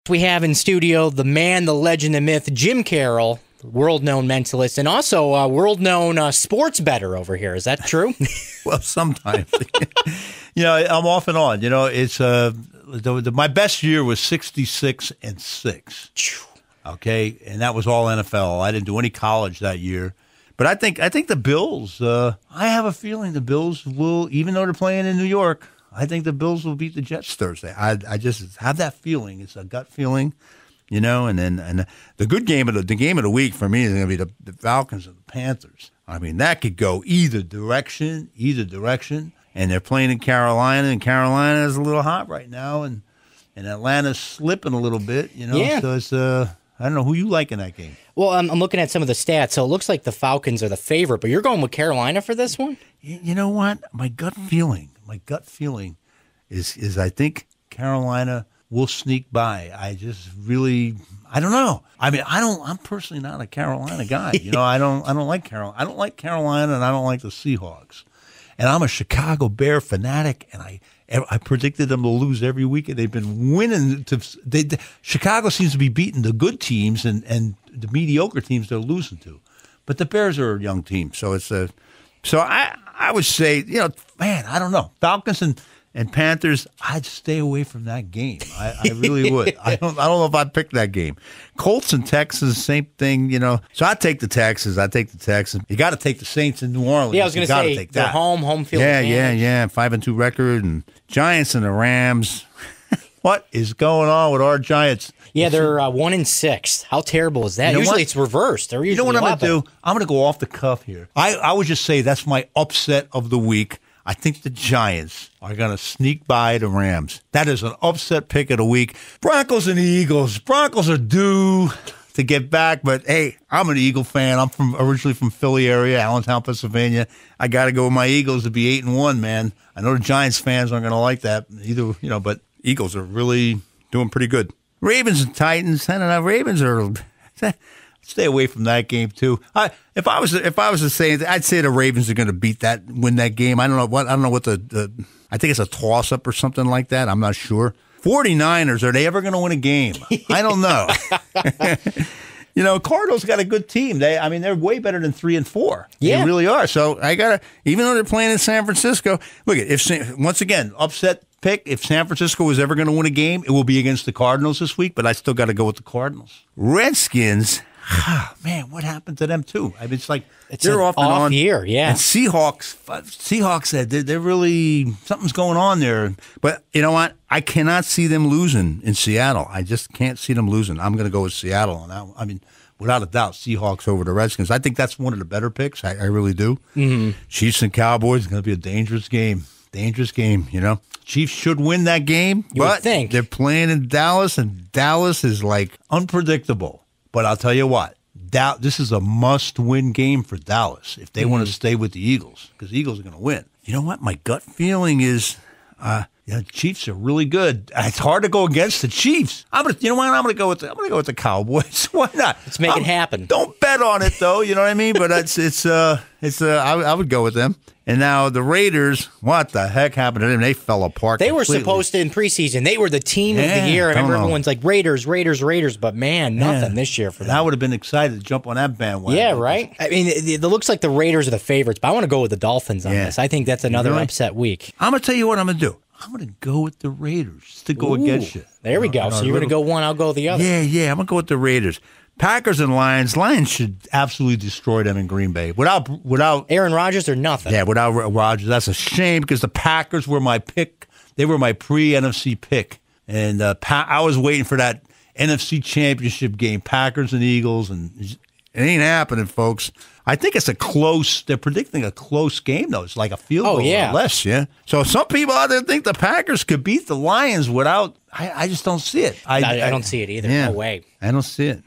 We have in studio the man, the legend, the myth, Jim Karol, world-known mentalist, and also a world-known sports bettor over here. Is that true? Well, sometimes. I'm off and on. It's my best year was 66-6. Okay, and that was all NFL. I didn't do any college that year. But I think the Bills, I have a feeling the Bills will, even though they're playing in New York, I think the Bills will beat the Jets Thursday. I just have that feeling. It's a gut feeling, and the good game of the week for me is going to be the Falcons and the Panthers. I mean, that could go either direction, and they're playing in Carolina, and Carolina is a little hot right now, and Atlanta's slipping a little bit, Yeah. So it's I don't know who you like in that game. Well, I'm looking at some of the stats, so it looks like the Falcons are the favorite, but you're going with Carolina for this one? You know what? My gut feeling is I think Carolina will sneak by. I don't know. I mean, I'm personally not a Carolina guy. I don't like Carolina. I don't like Carolina, and I don't like the Seahawks. And I'm a Chicago Bear fanatic, and I predicted them to lose every week, and they've been winning. Chicago seems to be beating the good teams and the mediocre teams they're losing to. But the Bears are a young team, so so I would say, man, I don't know. Falcons and Panthers, I'd stay away from that game. I really would. I don't know if I'd pick that game. Colts and Texans, same thing, So I take the Texans. You got to take the Saints in New Orleans. Yeah, I was going to say, take they're that. home field. Yeah. 5-2 record, and Giants and the Rams. What is going on with our Giants? Yeah, they're 1-6. How terrible is that? Usually it's reversed. They're usually what I'm going to level. do? I'm going to go off the cuff here. I would just say that's my upset of the week. I think the Giants are going to sneak by the Rams. That is an upset pick of the week. Broncos and the Eagles. Broncos are due to get back, but hey, I'm an Eagle fan. I'm originally from Philly area, Allentown, Pennsylvania. I got to go with my Eagles to be 8-1, man. I know the Giants fans aren't going to like that either, but Eagles are really doing pretty good. Ravens and Titans. I don't know. Ravens are. Stay away from that game too. If I was to say, I'd say the Ravens are going to win that game. I don't know what the I think it's a toss up or something like that. I'm not sure. 49ers, are they ever going to win a game? I don't know. Cardinals got a good team. They're way better than 3-4. Yeah. They really are. So even though they're playing in San Francisco, look once again, upset pick. If San Francisco is ever going to win a game, it will be against the Cardinals this week, but I still got to go with the Cardinals. Redskins. Man, what happened to them too? I mean, it's like they're off and on year, yeah. And Seahawks said they're really something's going on there. But you know what? I cannot see them losing in Seattle. I just can't see them losing. I'm going to go with Seattle on that one. I mean, without a doubt, Seahawks over the Redskins. I think that's one of the better picks. I really do. Mm-hmm. Chiefs and Cowboys is going to be a dangerous game. Chiefs should win that game, but they're playing in Dallas, and Dallas is like unpredictable. But I'll tell you what, this is a must-win game for Dallas if they want to stay with the Eagles, because the Eagles are going to win. You know what? My gut feeling is the Chiefs are really good. It's hard to go against the Chiefs. I'm going to go with the Cowboys. Why not? Let's make it happen. Don't bet on it though. You know what I mean? But I would go with them. And now the Raiders, what the heck happened to them? They fell apart. They were completely. supposed to in preseason. They were the team of the year. I remember everyone's like Raiders, but man, nothing this year for them. I would have been excited to jump on that bandwagon. Yeah, right? I mean, it looks like the Raiders are the favorites, but I want to go with the Dolphins on this. I think that's another upset week. I'm going to tell you what I'm going to do. I'm going to go with the Raiders to go against you. There we go. So you're going to go one, I'll go the other. Yeah. I'm going to go with the Raiders. Packers and Lions. Lions should absolutely destroy them in Green Bay. Without Aaron Rodgers or nothing. Yeah, without Rodgers. That's a shame because the Packers were my pick. They were my pre-NFC pick. And I was waiting for that NFC Championship game, Packers and Eagles, and it ain't happening, folks. I think it's they're predicting a close game, though. It's like a field goal or less, yeah? So some people out there think the Packers could beat the Lions without, I just don't see it. I don't see it either. Yeah, no way. I don't see it.